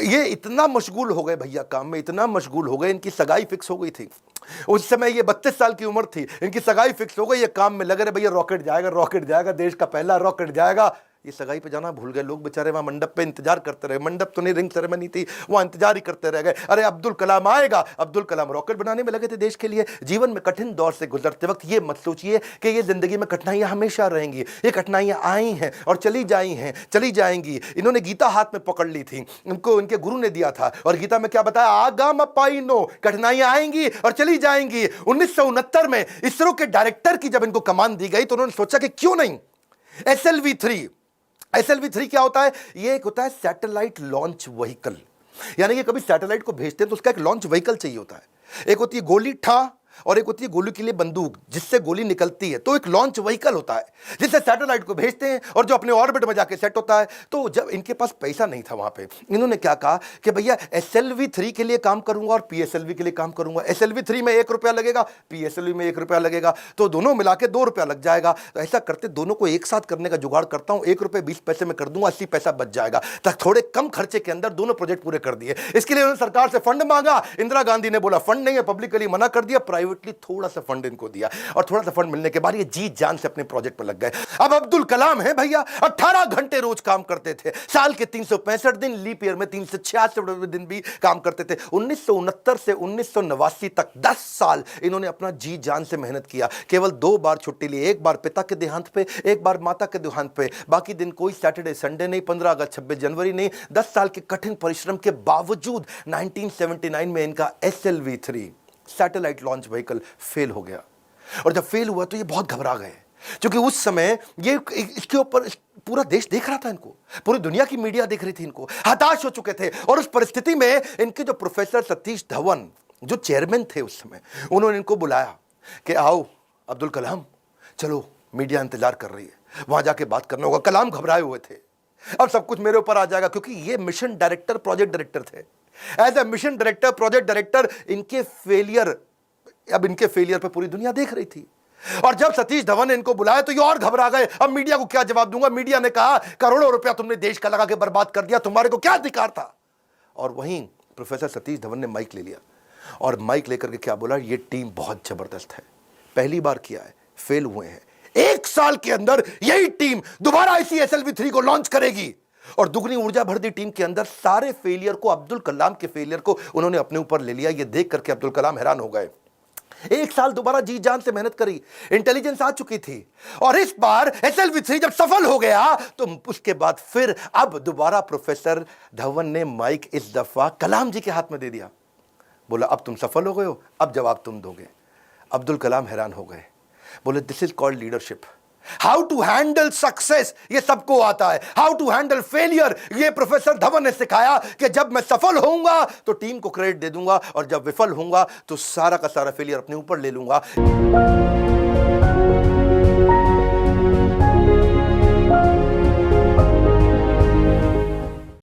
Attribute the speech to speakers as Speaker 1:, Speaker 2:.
Speaker 1: ये इतना मशगूल हो गए भैया काम में, इतना मशगूल हो गए, इनकी सगाई फिक्स हो गई थी। उस समय ये 32 साल की उम्र थी, इनकी सगाई फिक्स हो गई, ये काम में लगे रहे, भैया रॉकेट जाएगा, रॉकेट जाएगा, देश का पहला रॉकेट जाएगा। ये सगाई पे जाना भूल गए लोग बेचारे, वहां मंडप पे इंतजार करते रहे। मंडप तो नहीं, रिंग सेरेमनी थी, वहां इंतजार ही करते रह गए। अरे अब्दुल कलाम आएगा, अब्दुल कलाम रॉकेट बनाने में लगे थे देश के लिए। जीवन में कठिन दौर से गुजरते वक्त ये मत सोचिए कि ये जिंदगी में कठिनाइयां हमेशा रहेंगी। ये कठिनाइयां आई हैं और चली जाई हैं, चली जाएंगी। इन्होंने गीता हाथ में पकड़ ली थी, इनको इनके गुरु ने दिया था, और गीता में क्या बताया, आगाम पाइनो, कठिनाइयां आएंगी और चली जाएंगी। 1969 में इसरो के डायरेक्टर की जब इनको कमान दी गई तो उन्होंने सोचा कि क्यों नहीं SLV-3। SLV-3 क्या होता है? ये एक होता है सैटेलाइट लॉन्च व्हीकल, यानी कि कभी सैटेलाइट को भेजते हैं तो उसका एक लॉन्च व्हीकल चाहिए होता है। एक होती है गोली ठा और एक होती है गोली के लिए बंदूक जिससे गोली निकलती है, तो एक लॉन्च व्हीकल होता है जिससे सैटेलाइट को भेजते हैं और जो अपने ऑर्बिट में जाके सेट होता है। तो जब इनके पास पैसा नहीं था वहां पे, इन्होंने क्या कहा कि भैया SLV-3 के लिए काम करूंगा और PSLV के लिए काम करूंगा। SLV-3 में 1 रुपया लगेगा, PSLV में 1 रुपया लगेगा, तो दोनों मिला के 2 रुपया लग जाएगा। तो ऐसा करते दोनों को एक साथ करने का जुगाड़ करता हूं, 1 रुपये 20 पैसे में कर दूंगा, 80 पैसा बच जाएगा। तक थोड़े कम खर्चे के अंदर दोनों प्रोजेक्ट पूरे कर दिए। इसके लिए उन्होंने सरकार से फंड मांगा, इंदिरा गांधी ने बोला फंड नहीं है, पब्लिकली मना कर दिया, प्राइवेटली थोड़ा सा फंड इनको दिया, और थोड़ा सा फंड मिलने के बाद ये जी जान से अपने प्रोजेक्ट पर लग गए। अब अब्दुल कलाम है भैया, 18 घंटे रोज काम करते थे, साल के 365 दिन, लीप ईयर में 366 दिन भी काम करते थे। 1969 से 1989 तक 10 साल इन्होंने अपना जी जान से मेहनत किया। केवल 2 बार छुट्टी ली, एक बार पिता के देहांत पे, एक बार माता के देहांत पे। बाकी दिन कोई सैटरडे संडे नहीं, 15 अगस्त 26 जनवरी नहीं। 10 साल के कठिन परिश्रम के बावजूद 1979 में इनका SLV-3 satellite launch vehicle fail हो गया। और जब फेल हुआ तो ये बहुत घबरा गए, क्योंकि उस समय ये इसके ऊपर पूरा देश देख रहा था, इनको पूरी दुनिया की मीडिया देख रही थी, इनको हताश हो चुके थे। और उस परिस्थिति में इनके जो प्रोफेसर सतीश धवन जो चेयरमैन थे उस समय, उन्होंने इनको बुलाया कि आओ अब्दुल कलाम, चलो मीडिया इंतजार कर रही है, वहां जाके बात करना होगा। कलाम घबराए हुए थे, अब सब कुछ मेरे ऊपर आ जाएगा, क्योंकि ये मिशन डायरेक्टर, प्रोजेक्ट डायरेक्टर थे। As a mission director, project director, इनके फेलियर पे पूरी दुनिया देख रही थी। और जब सतीश धवन ने इनको बुलाया तो ये और घबरा गए, अब मीडिया को क्या जवाब दूंगा। मीडिया ने कहा करोड़ों रुपया तुमने देश का लगा के बर्बाद कर दिया, तुम्हारे को क्या अधिकार था। और वहीं प्रोफेसर सतीश धवन ने माइक ले लिया और माइक लेकर के क्या बोला, ये टीम बहुत जबरदस्त है, पहली बार किया है, फेल हुए हैं, 1 साल के अंदर यही टीम दोबारा इसी SLV-3 को लॉन्च करेगी। और दुगनी ऊर्जा भर दी टीम के अंदर। सारे फेलियर को, अब्दुल कलाम के फेलियर को उन्होंने अपने ऊपर ले लिया। ये देख करके अब्दुल कलाम हैरान हो गए। 1 साल दोबारा जी जान से मेहनत करी, इंटेलिजेंस आ चुकी थी, और इस बार SLV-3 जब सफल हो गया तो उसके बाद फिर अब दोबारा प्रोफेसर धवन ने माइक इस दफा कलाम जी के हाथ में दे दिया। बोला अब तुम सफल हो गए हो, अब जवाब तुम दोगे। अब्दुल कलाम हैरान हो गए, बोले this is called leadership. How to handle success ये सबको आता है, हाउ टू हैंडल फेलियर ये प्रोफेसर धवन ने सिखाया कि जब मैं सफल होऊंगा तो टीम को क्रेडिट दे दूंगा, और जब विफल होऊंगा तो सारा का सारा फेलियर अपने ऊपर ले लूंगा।